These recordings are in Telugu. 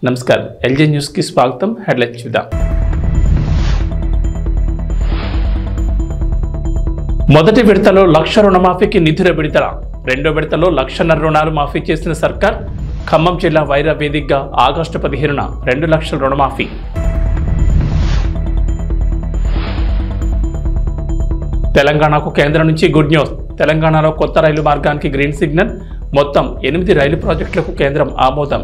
నమస్కారం ఎల్జే న్యూస్ కి స్వాగతం. హెడ్లైన్స్ చూద్దాం. మొదటి విడతలో 1,00,000 రుణమాఫీకి నిధుల విడుదల. రెండో విడతలో 1,00,000 రుణాలు మాఫీ చేసిన సర్కార్. ఖమ్మం జిల్లా వైరా వేదికగా ఆగస్టు 15న 2 లక్షల రుణమాఫీ. తెలంగాణకు కేంద్రం నుంచి గుడ్ న్యూస్. తెలంగాణలో కొత్త రైలు మార్గానికి గ్రీన్ సిగ్నల్. మొత్తం 8 రైలు ప్రాజెక్టులకు కేంద్రం ఆమోదం.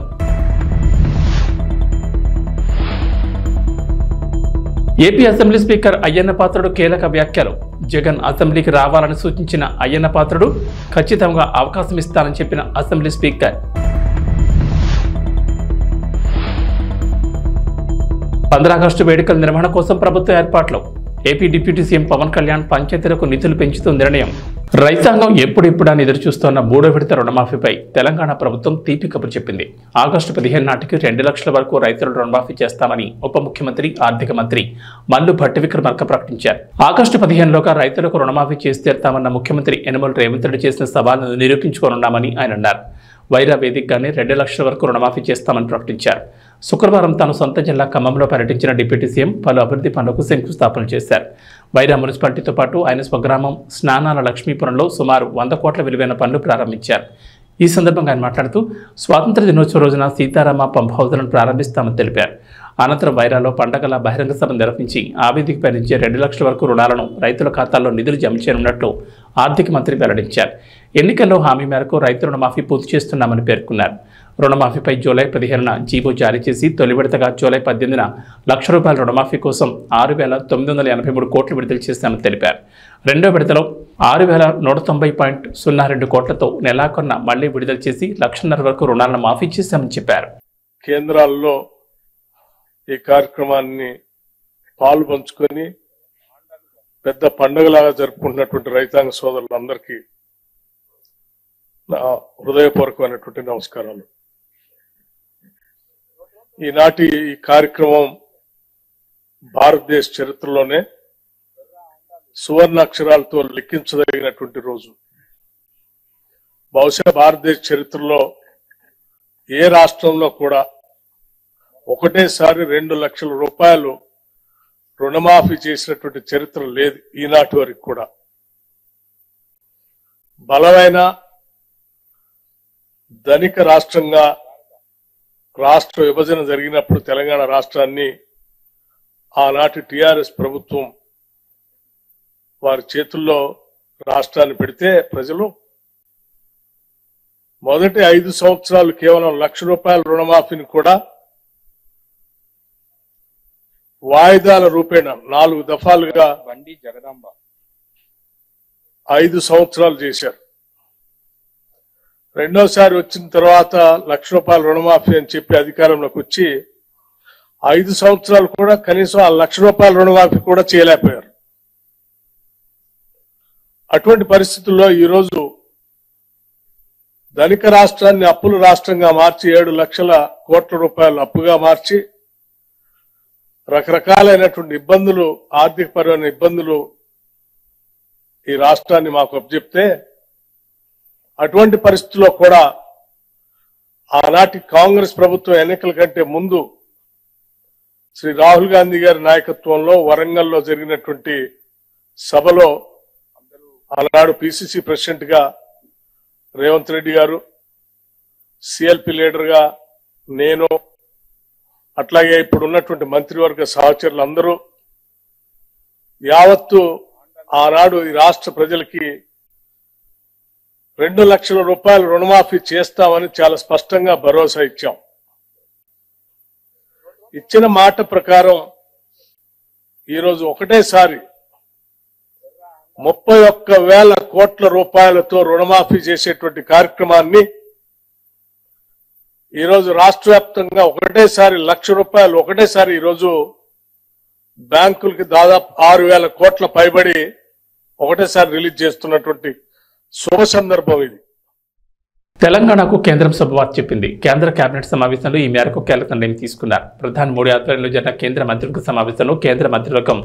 AP assembly speaker Ayyanna Patrudu కీలక వ్యాఖ్యలు. జగన్ అసెంబ్లీకి రావాలని సూచించిన అయ్యన్న పాత్రుడు ఖచ్చితంగా అవకాశం ఇస్తానని చెప్పిన అసెంబ్లీ స్పీకర్. 15 ఆగస్టు వేడుకల నిర్వహణ కోసం ప్రభుత్వ ఏర్పాట్లు. AP deputy CM Pawan Kalyan పంచాయతీలకు నిధులు పెంచుతూ నిర్ణయం. రైతాంగం ఎప్పుడెప్పుడని ఎదురుచూస్తున్న 3వ విడత రుణమాఫీపై తెలంగాణ ప్రభుత్వం తీపి కబురు చెప్పింది. ఆగస్టు 15 నాటికి 2 లక్షల వరకు రైతుల రుణమాఫీ చేస్తామని ఉప ముఖ్యమంత్రి ఆర్థిక మంత్రి మల్లు భట్టి విక్రమార్క ప్రకటించారు. ఆగస్టు 15లోగా రైతులకు రుణమాఫీ చేసి తీరుతామన్న ముఖ్యమంత్రి యనమల రేవంత్ రెడ్డి చేసిన సవాలును నిరూపించుకోనున్నామని ఆయన అన్నారు. వైరా వేదికగానే 2 లక్షల వరకు రుణమాఫీ చేస్తామని ప్రకటించారు. శుక్రవారం తన సొంత జిల్లా ఖమ్మంలో పర్యటించిన డిప్యూటీ సీఎం పలు అభివృద్ధి పనులకు శంకుస్థాపన చేశారు. వైరా మున్సిపాలిటీతో పాటు ఆయన స్వగ్రామం స్నానాల లక్ష్మీపురంలో సుమారు 100 కోట్ల విలువైన పనులు ప్రారంభించారు. ఈ సందర్భంగా ఆయన మాట్లాడుతూ స్వాతంత్ర దినోత్సవ రోజున సీతారామ పంప్ హౌజ్లను ప్రారంభిస్తామని తెలిపారు. అనంతరం వైరాలో పండగల బహిరంగ సభ నిర్వహించి ఆ వేదికపై నుంచి 2 లక్షల వరకు రుణాలను రైతుల ఖాతాల్లో నిధులు జమ చేయనున్నట్లు ఆర్థిక మంత్రి వెల్లడించారు. ఎన్నికల్లో హామీ మేరకు రైతు రుణమాఫీ పూర్తి చేస్తున్నామని పేర్కొన్నారు. రుణమాఫీపై జూలై 15న జీవో జారీ చేసి తొలి విడతగా జూలై 18న ₹1,00,000 రుణమాఫీ కోసం 6,983 కోట్లు విడుదల చేశామని తెలిపారు. రెండో విడతలో 6,190.02 కోట్లతో నెలాఖరున మళ్లీ విడుదల చేసి 1,00,000 వరకు రుణాలను మాఫీ చేశామని చెప్పారు. కేంద్రాల్లో ఈ కార్యక్రమాన్ని పాలు పంచుకొని పెద్ద పండుగలాగా జరుపుకుంటున్నటువంటి రైతాంగ సోదరులందరికీ నా హృదయపూర్వకమైనటువంటి నమస్కారాలు. ఈనాటి ఈ కార్యక్రమం భారతదేశ చరిత్రలోనే సువర్ణాక్షరాలతో లిఖించదగినటువంటి రోజు. బహుశా భారతదేశ చరిత్రలో ఏ రాష్ట్రంలో కూడా ఒకటేసారి 2 లక్షల రూపాయలు రుణమాఫీ చేసినటువంటి చరిత్ర లేదు ఈనాటి వరకు కూడా. బలమైన ధనిక రాష్ట్రంగా రాష్ట్ర విభజన జరిగినప్పుడు తెలంగాణ రాష్ట్రాన్ని ఆనాటి టిఆర్ఎస్ ప్రభుత్వం వారి చేతుల్లో రాష్ట్రాన్ని పెడితే ప్రజలు మొదటి 5 సంవత్సరాలు కేవలం ₹1,00,000 రుణమాఫీని కూడా వాయిదాల రూపేణ 4 దఫాలుగా 5 సంవత్సరాలు చేశారు. రెండోసారి వచ్చిన తర్వాత ₹1,00,000 రుణమాఫీ అని చెప్పి అధికారంలోకి వచ్చి 5 సంవత్సరాలు కూడా కనీసం ఆ ₹1,00,000 రుణమాఫీ కూడా చేయలేకపోయారు. అటువంటి పరిస్థితుల్లో ఈరోజు ధనిక రాష్ట్రాన్ని అప్పుల రాష్ట్రంగా మార్చి 7 లక్షల కోట్ల రూపాయలు అప్పుగా మార్చి రకరకాలైనటువంటి ఇబ్బందులు, ఆర్థికపరమైన ఇబ్బందులు ఈ రాష్ట్రాన్ని మాకు అప్పచెప్తే అటువంటి పరిస్థితుల్లో కూడా ఆనాటి కాంగ్రెస్ ప్రభుత్వం ఎన్నికల కంటే ముందు శ్రీ రాహుల్ గాంధీ గారి నాయకత్వంలో వరంగల్లో జరిగినటువంటి సభలో ఆనాడు పిసిసి ప్రెసిడెంట్ గా రేవంత్ రెడ్డి గారు, సిఎల్పి లీడర్ గా నేను, అట్లాగే ఇప్పుడు ఉన్నటువంటి మంత్రివర్గ సహచరులందరూ యావత్తు ఆనాడు ఈ రాష్ట్ర ప్రజలకి 2 లక్షల రూపాయలు రుణమాఫీ చేస్తామని చాలా స్పష్టంగా భరోసా ఇచ్చాం. ఇచ్చిన మాట ప్రకారం ఈరోజు ఒకటేసారి 31,000 కోట్ల రూపాయలతో రుణమాఫీ చేసేటువంటి కార్యక్రమాన్ని ఈరోజు రాష్ట్ర వ్యాప్తంగా ఒకటేసారి ₹1,00,000 ఒకటేసారి ఈరోజు బ్యాంకులకి దాదాపు 6,000 కోట్ల పైబడి ఒకటేసారి రిలీజ్ చేస్తున్నటువంటి శుభ సందర్భం ఇది. తెలంగాణకు కేంద్రం శుభవార్త చెప్పింది. కేంద్ర కేబినెట్ సమావేశంలో ఈ మేరకు కీలక నిర్ణయం తీసుకున్నారు. ప్రధాని మోడీ ఆధ్వర్యంలో జరిగిన కేంద్ర మంత్రివర్గ సమావేశంలో కేంద్ర మంత్రివర్గం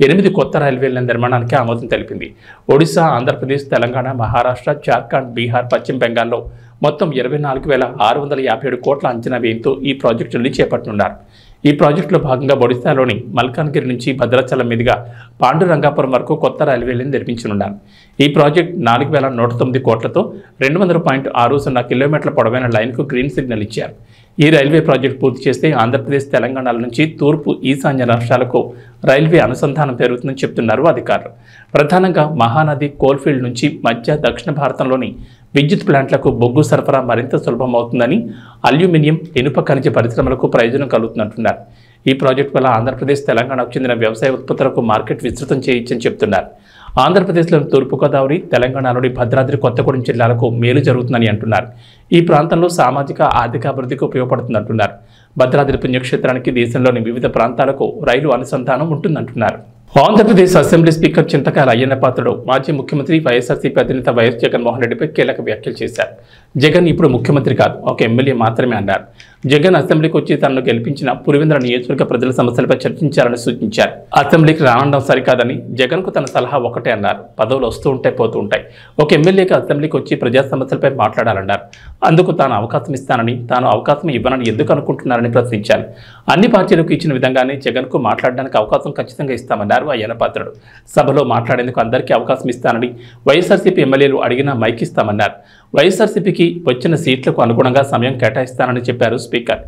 8 కొత్త రైల్వేల నిర్మాణానికి ఆమోదం తెలిపింది. ఒడిశా, ఆంధ్రప్రదేశ్, తెలంగాణ, మహారాష్ట్ర, జార్ఖండ్, బీహార్, పశ్చిమ బెంగాల్లో మొత్తం 24,657 కోట్ల అంచనా వ్యయంతో ఈ ప్రాజెక్టుని చేపట్టనున్నారు. ఈ ప్రాజెక్టులో భాగంగా ఒడిశాలోని మల్కాన్గిరి నుంచి భద్రాచలం మీదుగా పాండురంగాపురం వరకు కొత్త రైల్వేలను నిర్మించనున్నారు. ఈ ప్రాజెక్ట్ 4,109 కోట్లతో 200.60 కిలోమీటర్ల పొడవైన లైన్కు గ్రీన్ సిగ్నల్ ఇచ్చారు. ఈ రైల్వే ప్రాజెక్టు పూర్తి చేస్తే ఆంధ్రప్రదేశ్, తెలంగాణల నుంచి తూర్పు, ఈశాన్య రాష్ట్రాలకు రైల్వే అనుసంధానం పెరుగుతుందని చెబుతున్నారు అధికారులు. ప్రధానంగా మహానది, కోల్ఫీల్డ్ నుంచి మధ్య, దక్షిణ భారతంలోని విద్యుత్ ప్లాంట్లకు బొగ్గు సరఫరా మరింత సులభమవుతుందని, అల్యూమినియం, ఇనుప ఖనిజ పరిశ్రమలకు ప్రయోజనం కలుగుతుందంటున్నారు. ఈ ప్రాజెక్టు వల్ల ఆంధ్రప్రదేశ్, తెలంగాణకు చెందిన వ్యవసాయ ఉత్పత్తులకు మార్కెట్ విస్తృతం చేయొచ్చని చెబుతున్నారు. ఆంధ్రప్రదేశ్లోని తూర్పుగోదావరి, తెలంగాణలోని భద్రాద్రి కొత్తగూడెం జిల్లాలకు మేలు జరుగుతుందని అంటున్నారు. ఈ ప్రాంతంలో సామాజిక, ఆర్థిక అభివృద్ధికి ఉపయోగపడుతుందంటున్నారు. భద్రాద్రి పుణ్యక్షేత్రానికి దేశంలోని వివిధ ప్రాంతాలకు రైలు అనుసంధానం ఉంటుందంటున్నారు. ఆంధ్రప్రదేశ్ అసెంబ్లీ స్పీకర్ చింతకాయల అయ్యన్న పాత్రుడు మాజీ ముఖ్యమంత్రి వైఎస్ఆర్సీపీ అధినేత వైఎస్ జగన్మోహన్ రెడ్డిపై కీలక వ్యాఖ్యలు చేశారు. జగన్ ఇప్పుడు ముఖ్యమంత్రి కాదు, ఒక ఎమ్మెల్యే మాత్రమే అన్నారు. జగన్ అసెంబ్లీకి వచ్చి తనను గెలిపించిన పులివెందుల నియోజకవర్గ ప్రజల సమస్యలపై చర్చించాలని సూచించారు. అసెంబ్లీకి రావడం సరికాదని, జగన్కు తన సలహా ఒకటే అన్నారు. పదవులు వస్తూ ఉంటాయి, పోతూ ఉంటాయి. ఒక ఎమ్మెల్యేకి అసెంబ్లీకి వచ్చి ప్రజా సమస్యలపై మాట్లాడాలన్నారు. అందుకు తాను అవకాశం ఇస్తానని, తాను అవకాశం ఇవ్వనని ఎందుకు అనుకుంటున్నారని ప్రశ్నించారు. అన్ని పార్టీలకు ఇచ్చిన విధంగానే జగన్కు మాట్లాడడానికి అవకాశం ఖచ్చితంగా ఇస్తామన్నారు అయ్యన్న పాత్రుడు. సభలో మాట్లాడేందుకు అందరికీ అవకాశం ఇస్తానని, వైఎస్ఆర్సీపీ ఎమ్మెల్యేలు అడిగినా మైక్ ఇస్తామన్నారు. వైఎస్ఆర్సీపీకి వచ్చిన సీట్లకు అనుగుణంగా సమయం కేటాయిస్తానని చెప్పారు స్పీకర్.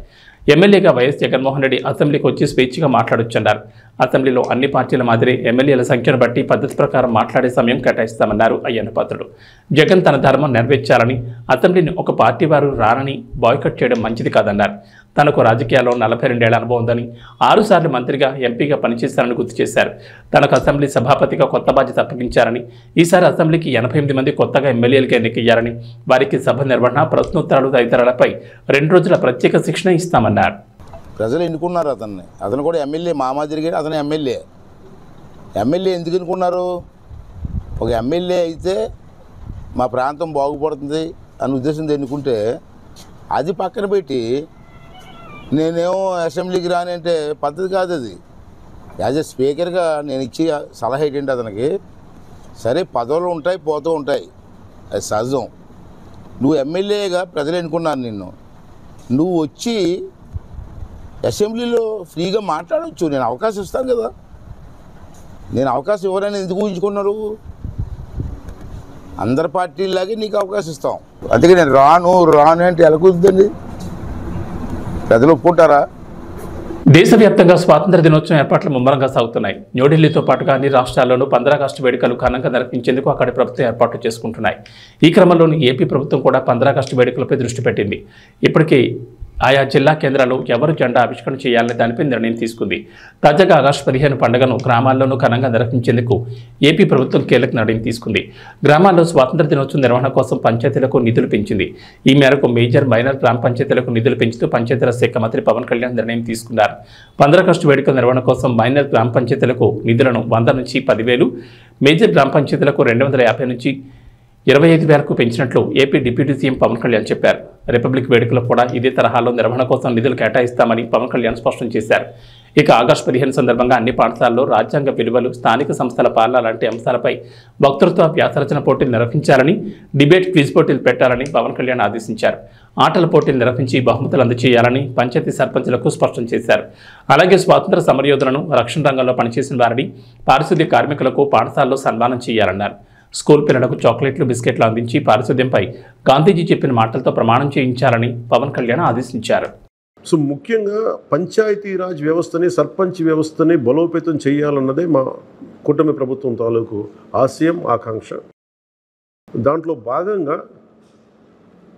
ఎమ్మెల్యేగా వైఎస్ జగన్మోహన్ రెడ్డి అసెంబ్లీకి వచ్చి స్వేచ్ఛగా మాట్లాడొచ్చన్నారు. అసెంబ్లీలో అన్ని పార్టీల మాదిరి ఎమ్మెల్యేల సంఖ్యను బట్టి పద్ధతి ప్రకారం మాట్లాడే సమయం కేటాయిస్తామన్నారు అయ్యన్న పాత్రుడు. జగన్ తన ధర్మం నెరవేర్చాలని, అసెంబ్లీని ఒక పార్టీ వారు రానని బాయ్కట్ చేయడం మంచిది కాదన్నారు. తనకు రాజకీయాల్లో 42 ఏళ్ల అనుభవం ఉందని, 6 సార్లు మంత్రిగా, ఎంపీగా పనిచేశారని గుర్తు చేశారు. తనకు అసెంబ్లీ సభాపతిగా కొత్త బాధ్యత అప్పగించారని, ఈసారి అసెంబ్లీకి 88 మంది కొత్తగా ఎమ్మెల్యేలుగా ఎన్నికయ్యారని, వారికి సభ నిర్వహణ, ప్రశ్నోత్తరాలు తదితరాలపై 2 రోజుల ప్రత్యేక శిక్షణ ఇస్తామన్నారు. ప్రజలు ఎన్నుకున్నారు అతన్ని. అతను కూడా ఎమ్మెల్యే, మామాదిరిగా అతను ఎమ్మెల్యే ఎందుకు ఎన్నుకున్నారు? ఒక ఎమ్మెల్యే అయితే మా ప్రాంతం బాగుపడుతుంది అనే ఉద్దేశంతో ఎన్నుకుంటే, అది పక్కన పెట్టి నేనేమో అసెంబ్లీకి రానంటే పద్ధతి కాదు అది. యాజ్ ఎ స్పీకర్గా నేను ఇచ్చే సలహా ఏంటంటే అతనికి, సరే పదవులు ఉంటాయి, పోతూ ఉంటాయి, అది సహజం. నువ్వు ఎమ్మెల్యేగా ప్రజలు ఎన్నుకున్నారు నిన్ను, నువ్వు వచ్చి అసెంబ్లీలో ఫ్రీగా మాట్లాడవచ్చు. నేను అవకాశం ఇస్తాను కదా. నేను అవకాశం ఇవ్వరని ఎందుకు ఊహించుకున్నారు? అందరి పార్టీలాగే నీకు అవకాశం ఇస్తాం. అందుకే నేను రాను అంటే ఎలా కుదురుతుంది? ప్రజలు ఒప్పుకుంటారా? దేశవ్యాప్తంగా స్వాతంత్ర దినోత్సవం ఏర్పాట్లు ముమ్మరంగా సాగుతున్నాయి. న్యూఢిల్లీతో పాటుగా అన్ని రాష్ట్రాల్లోనూ 15 ఆగస్టు వేడుకలు ఘనంగా నిర్వహించేందుకు అక్కడి ప్రభుత్వం ఏర్పాట్లు చేసుకుంటున్నాయి. ఈ క్రమంలోని ఏపీ ప్రభుత్వం కూడా 15 ఆగస్టు వేడుకలపై దృష్టి పెట్టింది. ఇప్పటికీ ఆయా జిల్లా కేంద్రాల్లో ఎవరు జెండా ఆవిష్కరణ చేయాలనే దానిపై నిర్ణయం తీసుకుంది. తాజాగా ఆగస్టు 15 పండుగను గ్రామాల్లోనూ ఘనంగా నిర్వహించేందుకు ఏపీ ప్రభుత్వం కీలక నిర్ణయం తీసుకుంది. గ్రామాల్లో స్వాతంత్ర దినోత్సవం నిర్వహణ కోసం పంచాయతీలకు నిధులు పెంచింది. ఈ మేరకు మేజర్, మైనర్ గ్రామ పంచాయతీలకు నిధులు పెంచుతూ పంచాయతీరాజ్ శాఖ మంత్రి పవన్ కళ్యాణ్ నిర్ణయం తీసుకున్నారు. 15 ఆగస్టు వేడుకల నిర్వహణ కోసం మైనర్ గ్రామ పంచాయతీలకు నిధులను 100 నుంచి 10,000, మేజర్ గ్రామ పంచాయతీలకు 250 నుంచి 25,000కు పెంచినట్లు AP deputy CM Pawan Kalyan చెప్పారు. రిపబ్లిక్ వేడుకలు కూడా ఇదే తరహాలో నిర్వహణ కోసం నిధులు కేటాయిస్తామని పవన్ కళ్యాణ్ స్పష్టం చేశారు. ఇక ఆగస్టు 15 సందర్భంగా అన్ని పాఠశాలల్లో రాజ్యాంగ విలువలు, స్థానిక సంస్థల పాలన లాంటి అంశాలపై వక్తృత్వ, వ్యాసరచన పోటీలు నిర్వహించాలని, డిబేట్, క్విజ్ పోటీలు పెట్టాలని పవన్ కళ్యాణ్ ఆదేశించారు. ఆటల పోటీలు నిర్వహించి బహుమతులు అందజేయాలని పంచాయతీ సర్పంచులకు స్పష్టం చేశారు. అలాగే స్వాతంత్ర సమరయోధులను, రక్షణ రంగంలో పనిచేసిన వారిని, పారిశుద్ధ్య కార్మికులకు పాఠశాలలో సన్మానం చేయాలన్నారు. స్కూల్ పిల్లలకు చాక్లెట్లు, బిస్కెట్లు అందించి పారిశుద్ధ్యంపై గాంధీజీ చెప్పిన మాటలతో ప్రమాణం చేయించాలని పవన్ కళ్యాణ్ ఆదేశించారు. సో ముఖ్యంగా పంచాయతీరాజ్ వ్యవస్థని, సర్పంచ్ వ్యవస్థని బలోపేతం చేయాలన్నదే మా కూటమి ప్రభుత్వం తాలూకు ఆశయం, ఆకాంక్ష. దాంట్లో భాగంగా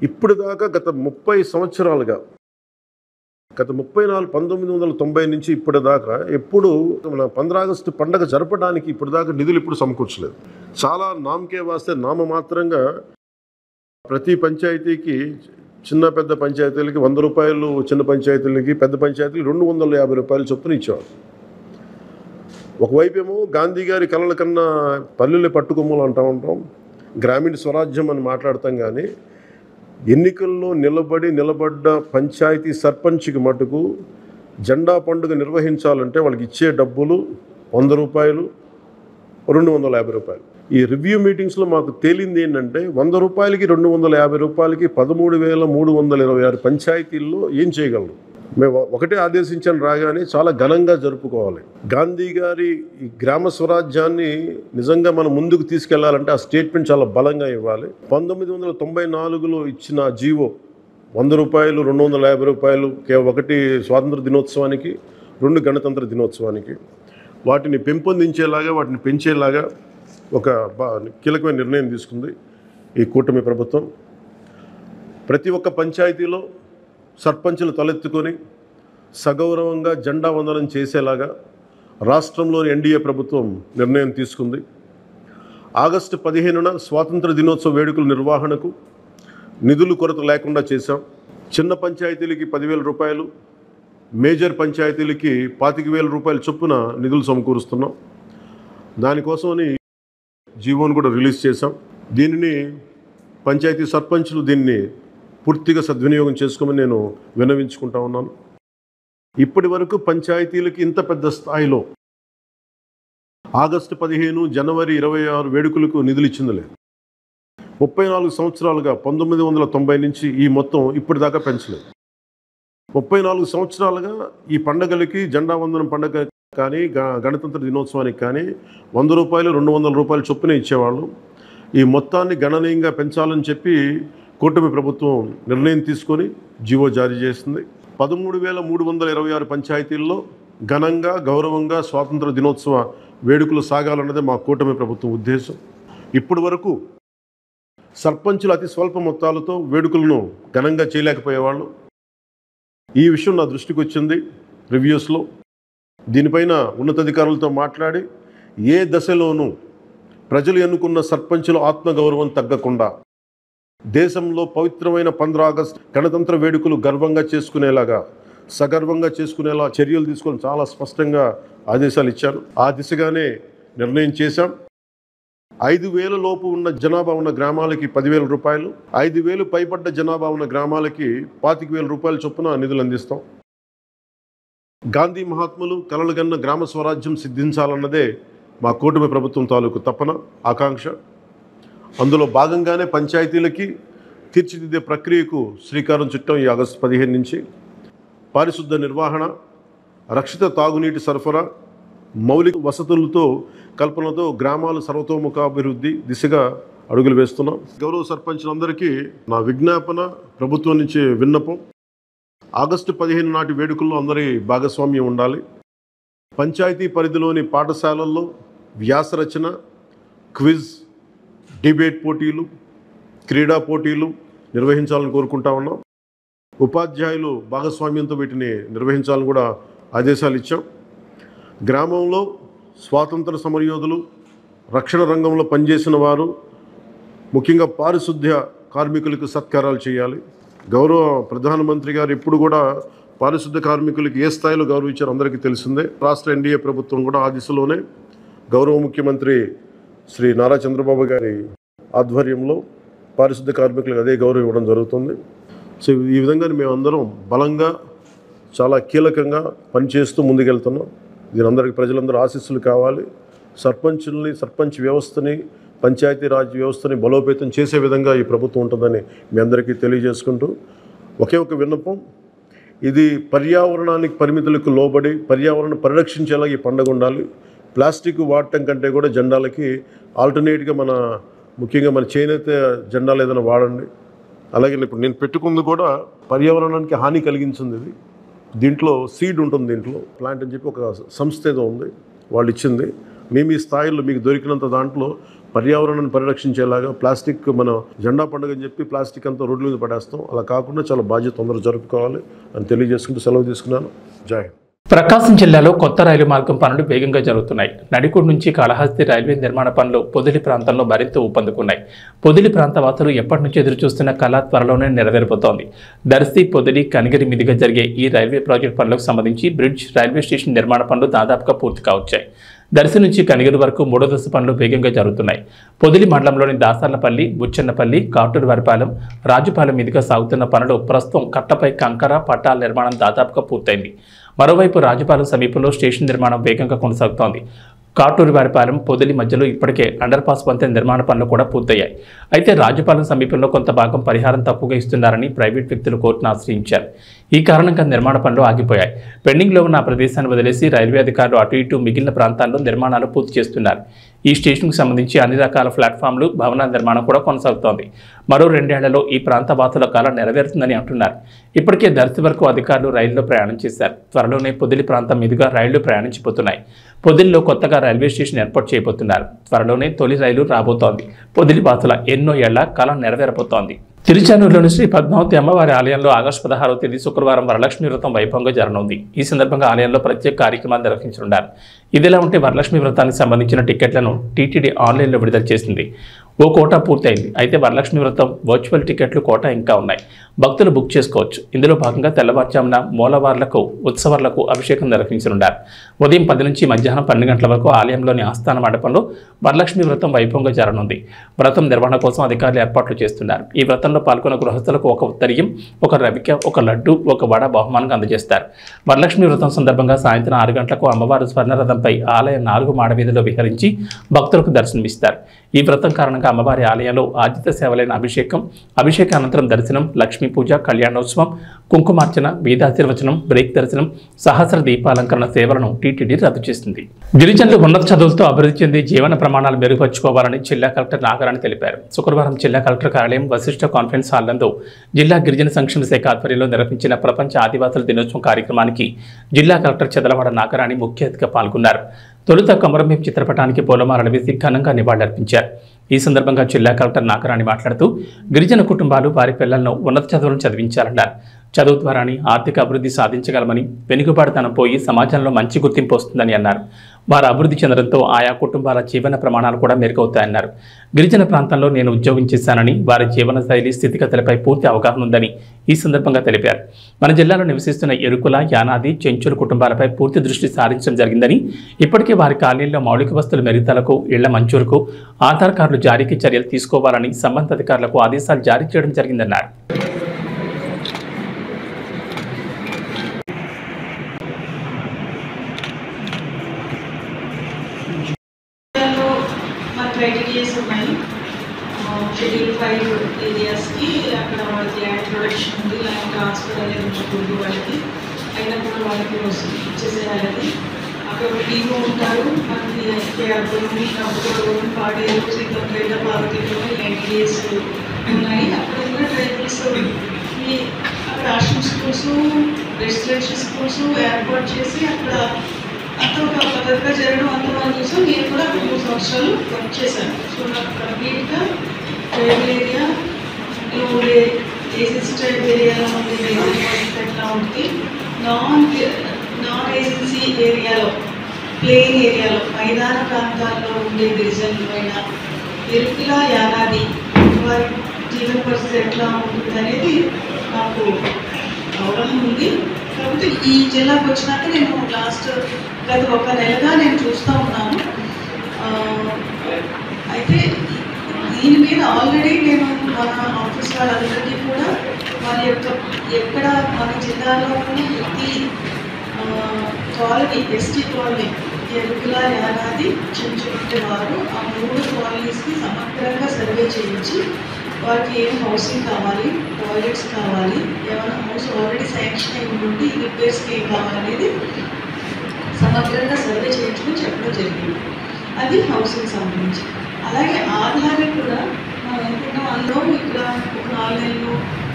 ఇప్పుడు దాకా గత 30 సంవత్సరాలుగా, గత 1990 నుంచి ఇప్పటిదాకా ఎప్పుడు మన 15 ఆగస్టు పండుగ జరపడానికి ఇప్పటిదాకా నిధులు ఇప్పుడు సమకూర్చలేదు. చాలా నామకే వాస్తే నామమాత్రంగా ప్రతి పంచాయతీకి, చిన్న పెద్ద పంచాయతీలకి 100 రూపాయలు, చిన్న పంచాయతీలకి, పెద్ద పంచాయతీలు 250 రూపాయలు చొప్పున ఇచ్చేవారు. ఒకవైపు ఏమో గాంధీ గారి కలల కన్నా పల్లెలే పట్టుకొమ్మలు అంటూ ఉంటాం, గ్రామీణ స్వరాజ్యం అని మాట్లాడతాం. కానీ ఎన్నికల్లో నిలబడ్డ పంచాయతీ సర్పంచ్కి మటుకు జెండా పండుగ నిర్వహించాలంటే వాళ్ళకి ఇచ్చే డబ్బులు 100 రూపాయలు, 250 రూపాయలు. ఈ రివ్యూ మీటింగ్స్లో మాకు తేలింది ఏంటంటే 100 రూపాయలకి 250 రూపాయలకి 13,326 పంచాయతీల్లో ఏం చేయగలరు? మేము ఒకటే ఆదేశించాను, రాగానే చాలా ఘనంగా జరుపుకోవాలి. గాంధీ గారి ఈ గ్రామ స్వరాజ్యాన్ని నిజంగా మనం ముందుకు తీసుకెళ్లాలంటే ఆ స్టేట్మెంట్ చాలా బలంగా ఇవ్వాలి. 1994లో ఇచ్చిన జీవో 100 రూపాయలు 250 రూపాయలు, ఒకటి స్వాతంత్ర దినోత్సవానికి, 2 గణతంత్ర దినోత్సవానికి, వాటిని పెంపొందించేలాగా, వాటిని పెంచేలాగా ఒక కీలకమైన నిర్ణయం తీసుకుంది ఈ కూటమి ప్రభుత్వం. ప్రతి ఒక్క పంచాయతీలో సర్పంచులు తలెత్తుకొని సగౌరవంగా జెండా వందనం చేసేలాగా రాష్ట్రంలోని ఎన్డీఏ ప్రభుత్వం నిర్ణయం తీసుకుంది. ఆగస్టు 15న స్వాతంత్ర దినోత్సవ వేడుకల నిర్వహణకు నిధులు కొరత లేకుండా చేశాం. చిన్న పంచాయతీలకి 10,000 రూపాయలు, మేజర్ పంచాయతీలకి 25,000 రూపాయల చొప్పున నిధులు సమకూరుస్తున్నాం. దానికోసమని జీవోను కూడా రిలీజ్ చేశాం. దీనిని పంచాయతీ సర్పంచులు దీన్ని పూర్తిగా సద్వినియోగం చేసుకోమని నేను విన్నవించుకుంటా ఉన్నాను. ఇప్పటి వరకు పంచాయతీలకి ఇంత పెద్ద స్థాయిలో ఆగస్టు 15, జనవరి 26 వేడుకలకు నిధులు ఇచ్చింది లేదు. 34 సంవత్సరాలుగా 1990 నుంచి ఈ మొత్తం ఇప్పటిదాకా పెంచలేదు. 34 సంవత్సరాలుగా ఈ పండగలకి, జెండా వందనం పండగ కానీ, గణతంత్ర దినోత్సవానికి కానీ 100 రూపాయలు 200 రూపాయలు చొప్పున ఇచ్చేవాళ్ళు. ఈ మొత్తాన్ని గణనీయంగా పెంచాలని చెప్పి కూటమి ప్రభుత్వం నిర్ణయం తీసుకొని జీవో జారీ చేసింది. 13,326 పంచాయతీల్లో ఘనంగా, గౌరవంగా స్వాతంత్ర దినోత్సవ వేడుకలు సాగాలన్నదే మా కూటమి ప్రభుత్వం ఉద్దేశం. ఇప్పటి వరకు సర్పంచులు అతి స్వల్ప మొత్తాలతో వేడుకలను ఘనంగా చేయలేకపోయేవాళ్ళు. ఈ విషయం నా దృష్టికి వచ్చింది రివ్యూస్లో. దీనిపైన ఉన్నతాధికారులతో మాట్లాడి ఏ దశలోనూ ప్రజలు ఎన్నుకున్న సర్పంచుల ఆత్మగౌరవం తగ్గకుండా దేశంలో పవిత్రమైన 15 ఆగస్టు గణతంత్ర వేడుకలు గర్వంగా చేసుకునేలాగా, సగర్వంగా చేసుకునేలా చర్యలు తీసుకొని చాలా స్పష్టంగా ఆదేశాలు ఇచ్చారు. ఆ దిశగానే నిర్ణయం చేశాం. 5,000 లోపు ఉన్న జనాభా ఉన్న గ్రామాలకి 10,000 రూపాయలు, 5,000 పైబడ్డ జనాభా ఉన్న గ్రామాలకి 25,000 రూపాయల చొప్పున నిధులు అందిస్తాం. గాంధీ మహాత్ములు కలలుగన్న గ్రామ స్వరాజ్యం సిద్ధించాలన్నదే మా కూటమి ప్రభుత్వం తాలూకు తపన, ఆకాంక్ష. అందులో భాగంగానే పంచాయతీలకి తీర్చిదిద్దే ప్రక్రియకు శ్రీకారం చుట్టాం. ఈ ఆగస్టు 15 నుంచి పారిశుద్ధ నిర్వహణ, రక్షిత తాగునీటి సరఫరా, మౌలిక వసతులతో కల్పనతో గ్రామాల సర్వతోముఖాభివృద్ధి దిశగా అడుగులు వేస్తున్నాం. గౌరవ సర్పంచులందరికీ నా విజ్ఞాపన, ప్రభుత్వం నుంచి విన్నపం, ఆగస్టు 15 నాటి వేడుకల్లో అందరి భాగస్వామ్యం ఉండాలి. పంచాయతీ పరిధిలోని పాఠశాలల్లో వ్యాసరచన, క్విజ్, డిబేట్ పోటీలు, క్రీడా పోటీలు నిర్వహించాలని కోరుకుంటా ఉన్నాం. ఉపాధ్యాయులు భాగస్వామ్యంతో వీటిని నిర్వహించాలని కూడా ఆదేశాలు ఇచ్చాం. గ్రామంలో స్వాతంత్ర సమరయోధులు, రక్షణ రంగంలో పనిచేసిన వారు, ముఖ్యంగా పారిశుద్ధ్య కార్మికులకు సత్కారాలు చేయాలి. గౌరవ ప్రధానమంత్రి గారు ఇప్పుడు కూడా పారిశుద్ధ్య కార్మికులకి ఏ స్థాయిలో గౌరవించారో అందరికీ తెలిసిందే. రాష్ట్ర ఎన్డీఏ ప్రభుత్వం కూడా ఆ దిశలోనే గౌరవ ముఖ్యమంత్రి శ్రీ నారా చంద్రబాబు గారి ఆధ్వర్యంలో పారిశుద్ధ్య కార్మికులకు అదే గౌరవం ఇవ్వడం జరుగుతుంది. సో ఈ విధంగా మేమందరం బలంగా, చాలా కీలకంగా పనిచేస్తూ ముందుకెళ్తున్నాం. దీని అందరికీ ప్రజలందరూ ఆశీస్సులు కావాలి. సర్పంచ్ వ్యవస్థని, పంచాయతీరాజ్ వ్యవస్థని బలోపేతం చేసే విధంగా ఈ ప్రభుత్వం ఉంటుందని మీ అందరికీ తెలియజేసుకుంటూ, ఒకే ఒక విన్నపం, ఇది పర్యావరణానికి పరిమితులకు లోబడి పర్యావరణం పరిరక్షించేలా ఈ పండుగ ఉండాలి. ప్లాస్టిక్ వాడటం కంటే కూడా జెండాలకి ఆల్టర్నేట్గా ముఖ్యంగా మన చేనేత జెండాలు ఏదైనా వాడండి. అలాగే ఇప్పుడు నేను పెట్టుకుంది కూడా పర్యావరణానికి హాని కలిగించింది. ఇది దీంట్లో సీడ్ ఉంటుంది, దీంట్లో ప్లాంట్ అని చెప్పి ఒక సంస్థ ఏదో ఉంది, వాళ్ళు ఇచ్చింది. మేము ఈ స్థాయిలో మీకు దొరికినంత దాంట్లో పర్యావరణాన్ని పరిరక్షించేలాగా ప్లాస్టిక్, మన జెండా పండుగ అని చెప్పి ప్లాస్టిక్ అంతా రోడ్ల మీద పడేస్తాం. అలా కాకుండా చాలా బాధ్యత తొందరగా జరుపుకోవాలి అని తెలియజేసుకుంటూ సెలవు తీసుకున్నాను. జై హింద్. ప్రకాశం జిల్లాలో కొత్త రైలు మార్గం పనులు వేగంగా జరుగుతున్నాయి. నడికూడు నుంచి కాళహస్తి రైల్వే నిర్మాణ పనులు పొదిలి ప్రాంతంలో మరింత ఊపందుకున్నాయి. పొదిలి ప్రాంత వాసులు ఎప్పటి నుంచి ఎదురుచూస్తున్న కళ త్వరలోనే నెరవేరిపోతోంది. దర్శి, పొదిలి, కనిగిరి మీదుగా జరిగే ఈ రైల్వే ప్రాజెక్టు పనులకు సంబంధించి బ్రిడ్జ్, రైల్వే స్టేషన్ నిర్మాణ పనులు దాదాపుగా పూర్తి కావచ్చాయి. దర్శి నుంచి కనిగిరి వరకు 3వ దశ పనులు వేగంగా జరుగుతున్నాయి. పొదిలి మండలంలోని దాసర్లపల్లి, బుచ్చన్నపల్లి, కాటూరు వరిపాలెం, రాజుపాలెం మీదుగా సాగుతున్న పనులు ప్రస్తుతం కట్టపై కంకర, పట్టాల నిర్మాణం దాదాపుగా పూర్తయింది. మరోవైపు రాజుపాలెం సమీపంలో స్టేషన్ నిర్మాణం వేగంగా కొనసాగుతోంది. కాటూరివారిపాలెం పొదిలి మధ్యలో ఇప్పటికే అండర్ పాస్ వంతెన నిర్మాణ పనులు కూడా పూర్తయ్యాయి. అయితే రాజుపాలెం సమీపంలో కొంత భాగం పరిహారం తప్పుగా ఇస్తున్నారని ప్రైవేట్ వ్యక్తులు కోర్టును ఆశ్రయించారు. ఈ కారణంగా నిర్మాణ పనులు ఆగిపోయాయి. పెండింగ్లో ఉన్న ఆ ప్రదేశాన్ని వదిలేసి రైల్వే అధికారులు అటు ఇటు మిగిలిన ప్రాంతాల్లో నిర్మాణాలు పూర్తి చేస్తున్నారు. ఈ స్టేషన్కు సంబంధించి అన్ని రకాల ప్లాట్ఫామ్లు, భవనాల నిర్మాణం కూడా కొనసాగుతోంది. మరో 2 ఏళ్లలో ఈ ప్రాంత వాసుల కళ నెరవేరుతుందని అంటున్నారు. ఇప్పటికే దర్శి వరకు అధికారులు రైల్లో ప్రయాణం చేశారు. త్వరలోనే పొదిలి ప్రాంతం మీదుగా రైళ్లు ప్రయాణించిపోతున్నాయి. పొదిలిలో కొత్తగా రైల్వే స్టేషన్ ఏర్పాటు చేయబోతున్నారు. త్వరలోనే తొలి రైలు రాబోతోంది. పొదిలి వాసుల ఎన్నో ఏళ్ల కళ నెరవేరబోతోంది. తిరుచానూరులోని శ్రీ పద్మావతి అమ్మవారి ఆలయంలో ఆగస్టు 16వ తేదీ శుక్రవారం వరలక్ష్మి వ్రతం వైభవంగా జరగనుంది. ఈ సందర్భంగా ఆలయంలో ప్రత్యేక కార్యక్రమాలు నిర్వహించనున్నారు. ఇదిలా ఉంటే వరలక్ష్మి వ్రతానికి సంబంధించిన టికెట్లను టీటీడీ ఆన్లైన్లో విడుదల చేసింది. ఓ కోటా పూర్తయింది. అయితే వరలక్ష్మి వ్రతం వర్చువల్ టికెట్లు కోటా ఇంకా ఉన్నాయి. భక్తులు బుక్ చేసుకోవచ్చు. ఇందులో భాగంగా తెల్లవారుజామున మూలవార్లకు, ఉత్సవాలకు అభిషేకం నిర్వహించనున్నారు. ఉదయం 10 నుంచి మధ్యాహ్నం 12 గంటల వరకు ఆలయంలోని ఆస్థాన మండపంలో వరలక్ష్మి వ్రతం వైభవంగా జరగనుంది. వ్రతం నిర్వహణ కోసం అధికారులు ఏర్పాట్లు చేస్తున్నారు. ఈ వ్రతంలో పాల్గొన్న గృహస్థులకు ఒక ఉత్తరీయం, ఒక రవిక, ఒక లడ్డు, ఒక వడ బహుమానంగా అందజేస్తారు. వరలక్ష్మి వ్రతం సందర్భంగా సాయంత్రం 6 గంటలకు అమ్మవారు స్వర్ణరథంపై ఆలయ 4 మాడ వీధిలో విహరించి భక్తులకు దర్శనమిస్తారు. ఈ వ్రతం కారణంగా అమ్మవారి ఆలయంలో ఆర్జిత సేవలైన అభిషేకానంతరం దర్శనం, లక్ష్మీ పూజ, కళ్యాణోత్సవం, కుంకుమార్చన, వేదాశీర్వచనం, బ్రేక్ దర్శనం, సహస్ర దీపాలంకరణ సేవలను టీటీడీ రద్దు చేసింది. గిరిజనులు ఉన్నత చదువులతో అభివృద్ధి చెంది జీవన ప్రమాణాలు మెరుగుపరుచుకోవాలని జిల్లా కలెక్టర్ నాగరాణి తెలిపారు. శుక్రవారం జిల్లా కలెక్టర్ కార్యాలయం వశిష్ఠ కాన్ఫరెన్స్ హాల్ నందు జిల్లా గిరిజన సంక్షేమ శాఖ ఆధ్వర్యంలో నిర్వహించిన ప్రపంచ ఆదివాసుల దినోత్సవం కార్యక్రమానికి జిల్లా కలెక్టర్ చదలవాడ నాగరాణి ముఖ్య అతిథిగా పాల్గొన్నారు. తొలుత కొమరంభీం చిత్రపటానికి పూలమాలలు వేసి ఘనంగా నివాళులర్పించారు. ఈ సందర్భంగా జిల్లా కలెక్టర్ నాగరాణి మాట్లాడుతూ గిరిజన కుటుంబాలు వారి పిల్లలను ఉన్నత చదువులను చదివించాలన్నారు. చదువు ద్వారానే ఆర్థిక అభివృద్ధి సాధించగలమని, వెనుకబాటుతనం పోయి సమాజంలో మంచి గుర్తింపు వస్తుందని అన్నారు. వారు అభివృద్ధి చెందడంతో ఆయా కుటుంబాల జీవన ప్రమాణాలు కూడా మెరుగవుతాయన్నారు. గిరిజన ప్రాంతంలో నేను ఉద్యోగం చేశానని, వారి జీవన శైలి స్థితిగతులపై పూర్తి అవగాహన ఉందని ఈ సందర్భంగా తెలిపారు. మన జిల్లాలో నివసిస్తున్న ఎరుకుల, యానాది, చెంచుల కుటుంబాలపై పూర్తి దృష్టి సారించడం జరిగిందని, ఇప్పటికే వారి కాలనీల్లో మౌలిక వస్తువుల మెరుగుదలకు, ఇళ్ల మంజూరుకు ఆధార్ కార్డులు జారీకి చర్యలు తీసుకోవాలని సంబంధిత అధికారులకు ఆదేశాలు జారీ చేయడం జరిగిందన్నారు. క్రైటీరియాస్ ఉన్నాయి. షెడ్యూల్ 5 ఏరియాస్కి అక్కడ వాళ్ళకి ల్యాండ్ ప్రొడక్షన్ ఉంది, ల్యాండ్ ట్రాన్స్ఫర్ అనేది ఉంటుంది. వాళ్ళకి అయినప్పుడు వాళ్ళకి ఇచ్చేసేయాలి. అది అక్కడ ఒక టీము ఉంటారు. మనకి కేఆర్పూర్ని, కంపుటూరు, పాడేరు, శ్రీకాకుళం, పార్వతీపురం ఏరియాస్ ఉన్నాయి. అక్కడ కూడా ట్రైబల్స్ అక్కడ ఆశ్రమ్ స్కూల్స్, రెసిడెన్షియల్ స్కూల్స్ ఏర్పాటు చేసి అక్కడ అంత ఒక పద్ధతిగా జరగడం అంతవరకు చూసాం. నేను కూడా 3 సంవత్సరాలు వర్క్ చేశాను. సో నాకు కంప్లీట్గా ట్రైబల్ ఏరియా ఉండే ఏజెన్సీ ట్రైబల్ ఏరియాలో ఉండే ఎట్లా ఉంటుంది, నాన్ ఏజెన్సీ ఏరియాలో, ప్లెయిన్ ఏరియాలో, మైదాన ప్రాంతాల్లో ఉండే గిరిజనులు అయినా ఎరుకుల, యానాది వారి జీవన పరిస్థితి ఎట్లా ఉంటుంది అనేది నాకు అవగాహన ఉంది. కాబట్టి ఈ జిల్లాకు వచ్చినాక నేను గత 1 నెలగా నేను చూస్తూ ఉన్నాను. అయితే దీని మీద ఆల్రెడీ నేను మన ఆఫీస్ వాళ్ళందరికీ కూడా వారి యొక్క ఎక్కడ మన జిల్లాలో ఉన్న ప్రతి colony, ST colony, Erukula, Yanadi, చెంచుకుంటే వారు ఆ 3 కాలనీస్కి సమగ్రంగా సర్వే చేయించి వారికి ఏం హౌసింగ్ కావాలి, టాయిలెట్స్ కావాలి, ఏమైనా హౌస్ ఆల్రెడీ శాంక్షన్ అయి ఉండి రిపేర్స్కి ఏం కావాలనేది సమగ్రంగా సర్వే చేయించుకుని చెప్పడం జరిగింది. అది హౌసింగ్ సంబంధించి. అలాగే ఆధార్ కూడా మనం అనుకున్నాం. అందులో ఇక్కడ ఒక 4 నెలలు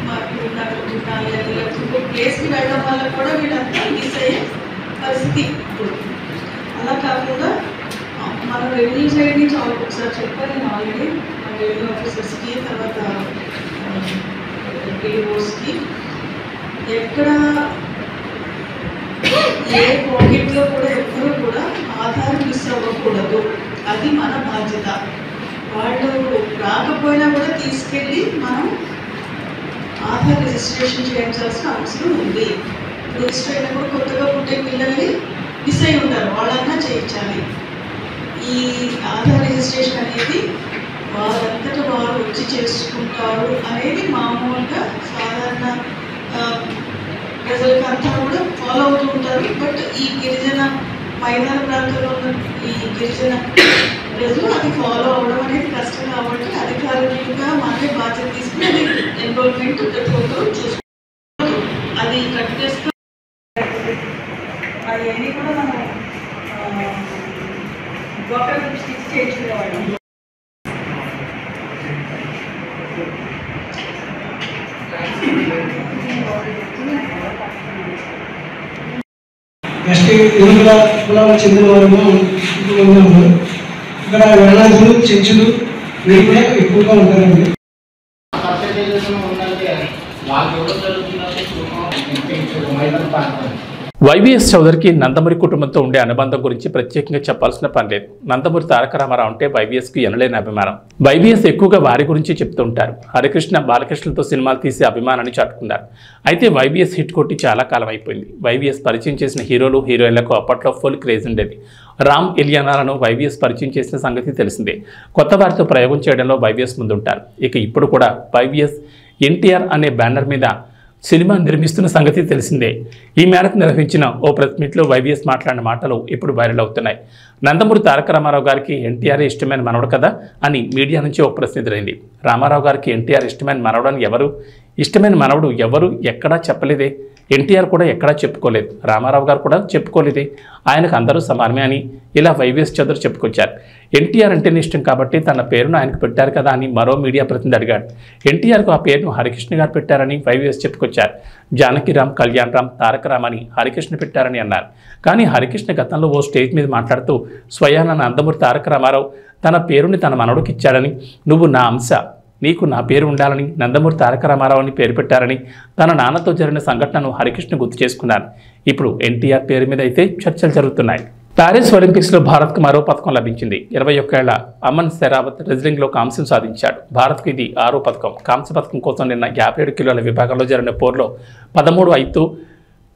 మాకు అక్కడ 4 నెలలు ఇంకొక ప్లేస్కి వెళ్ళడం వల్ల కూడా వీళ్ళంతా మిస్ అయ్యే పరిస్థితి ఇప్పుడు. అలా కాకుండా మన రెవెన్యూ సైడ్ నుంచి ఒకసారి చెప్పాను నేను ఆల్రెడీ రెవెన్యూ ఆఫీసర్స్కి, తర్వాత పిఓస్కి ఎక్కడ ఏ పాకెట్లో కూడా ఎప్పుడూ కూడా ఆధార్ మిస్ అవ్వకూడదు. అది మన బాధ్యత. వాళ్ళు రాకపోయినా కూడా తీసుకెళ్ళి మనం ఆధార్ రిజిస్ట్రేషన్ చేయించాల్సిన అవసరం ఉంది. రిజిస్టర్ అయినప్పుడు కొత్తగా పుట్టే పిల్లల్ని మిస్ అయి ఉంటారు, వాళ్ళన్నా చేయించాలి. ఈ ఆధార్ రిజిస్ట్రేషన్ అనేది వారంతటా వారు వచ్చి చేసుకుంటారు అనేది మామూలుగా సాధారణ ప్రజలకంతా కూడా ఫాలో అవుతూ ఉంటారు. బట్ ఈ గిరిజన మైదాన ప్రాంతంలో ఉన్న ఈ గిరిజన ప్రజలు అది ఫాలో అవ్వడం అనేది కష్టం కాబట్టి అధికారులుగా మనమే బాధ్యత తీసుకుని అది ఎన్రోల్మెంట్ ఫోటో చూసుకుంటాం. అది కట్ చేసుకుని అది అన్నీ కూడా మనం గోకల్ స్టిచ్ చేయించుకునేవాళ్ళం. నెక్స్ట్ ఇరువుల కులాలకు చెందిన వారుగా ఉన్నాము. ఇక్కడ వేలాదులు చర్చలు వీళ్ళు కూడా ఎక్కువగా ఉంటారండి. వైవిఎస్ చౌదరికి నందమూరి కుటుంబంతో ఉండే అనుబంధం గురించి ప్రత్యేకంగా చెప్పాల్సిన పని లేదు. నందమూరి తారక రామారావు అంటే వైవిఎస్కి ఎనలేని అభిమానం. వైవిఎస్ ఎక్కువగా వారి గురించి చెప్తూ ఉంటారు. హరికృష్ణ బాలకృష్ణతో సినిమాలు తీసే అభిమానాన్ని చాటుకున్నారు. అయితే వైవిఎస్ హిట్ కొట్టి చాలా కాలం అయిపోయింది. వైవిఎస్ పరిచయం చేసిన హీరోలు హీరోయిన్లకు అప్పట్లో ఫుల్ క్రేజ్ ఉండేది. రామ్ ఇలియానాలను వైవిఎస్ పరిచయం చేసిన సంగతి తెలిసిందే. కొత్త వారితో ప్రయోగం చేయడంలో వైవిఎస్ ముందుంటారు. ఇక ఇప్పుడు కూడా వైవిఎస్ ఎన్టీఆర్ అనే బ్యానర్ మీద సినిమా నిర్మిస్తున్న సంగతి తెలిసిందే. ఈ మేరకు నిర్వహించిన ఓ ప్రెస్ మీట్లో వైవిఎస్ మాట్లాడిన మాటలు ఇప్పుడు వైరల్ అవుతున్నాయి. నందమూరి తారక రామారావు గారికి ఎన్టీఆర్ ఇష్టమైన మనవడు కదా అని మీడియా నుంచి ఒక ప్రశ్న ఎదురైంది. రామారావు గారికి ఎన్టీఆర్ ఇష్టమైన మనవడని ఎవరు, ఇష్టమైన మనవడు ఎవరు ఎక్కడా చెప్పలేదే. ఎన్టీఆర్ కూడా ఎక్కడా చెప్పుకోలేదు. రామారావు గారు కూడా చెప్పుకోలేదే. ఆయనకు అందరూ సమానమే అని ఇలా వైవిఎస్ చౌదరి చెప్పుకొచ్చారు. ఎన్టీఆర్ అంటేనే ఇష్టం కాబట్టి తన పేరును ఆయనకు పెట్టారు కదా అని మరో మీడియా ప్రతినిధి అడిగాడు. ఎన్టీఆర్కు ఆ పేరును హరికృష్ణ గారు పెట్టారని వైవిఎస్ చెప్పుకొచ్చారు. జానకిరామ్, కళ్యాణ్ రామ్, తారక రామ్ అని హరికృష్ణ పెట్టారని అన్నారు. కానీ హరికృష్ణ గతంలో ఓ స్టేజ్ మీద మాట్లాడుతూ స్వయాన నందమూరి తారక రామారావు తన పేరుని తన మనవడికి ఇచ్చాడని, నువ్వు నా అంశ, నీకు నా పేరు ఉండాలని నందమూరి తారక రామారావు అని పేరు పెట్టారని తన నాన్నతో జరిగిన సంఘటనను హరికృష్ణ గుర్తు చేసుకున్నారు. ఇప్పుడు ఎన్టీఆర్ పేరు మీద అయితే చర్చలు జరుగుతున్నాయి. ప్యారిస్ ఒలింపిక్స్లో భారత్కు మరో పథకం లభించింది. 21 ఏళ్ల అమన్ సెరావత్ రెజ్లింగ్లో కాంస్యం సాధించాడు. భారత్కు ఇది 6వ పథకం. కాంస్య పథకం కోసం నిన్న 57 కిలోల విభాగంలో జరిగిన పోరులో 13-5తో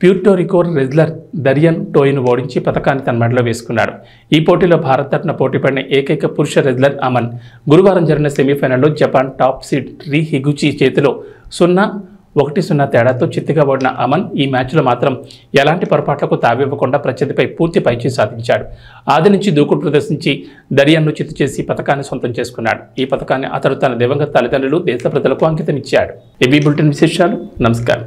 ప్యూర్టోరికో రెజ్లర్ దరియన్ టోయిను ఓడించి పథకాన్ని తన మెడలో వేసుకున్నాడు. ఈ పోటీలో భారత్ తరపున పోటీపడిన ఏకైక పురుష రెజ్లర్ అమన్. గురువారం జరిగిన సెమీఫైనల్లో Japan top seed Rei Higuchi చేతిలో 0-1 తేడాతో చిత్తుగా ఓడిన అమన్ ఈ మ్యాచ్లో మాత్రం ఎలాంటి పొరపాట్లకు తావివ్వకుండా ప్రత్యర్థిపై పూర్తి పైచేయి సాధించాడు. ఆది నుంచి దూకుడు ప్రదర్శించి దరియన్ను చిత్తు చేసి పథకాన్ని సొంతం చేసుకున్నాడు. ఈ పథకాన్ని అతడు తన దివంగత తల్లిదండ్రులు, దేశ ప్రజలకు అంకితం ఇచ్చాడు. ఏబీ బులెటిన్ విశేషాలు. నమస్కారం.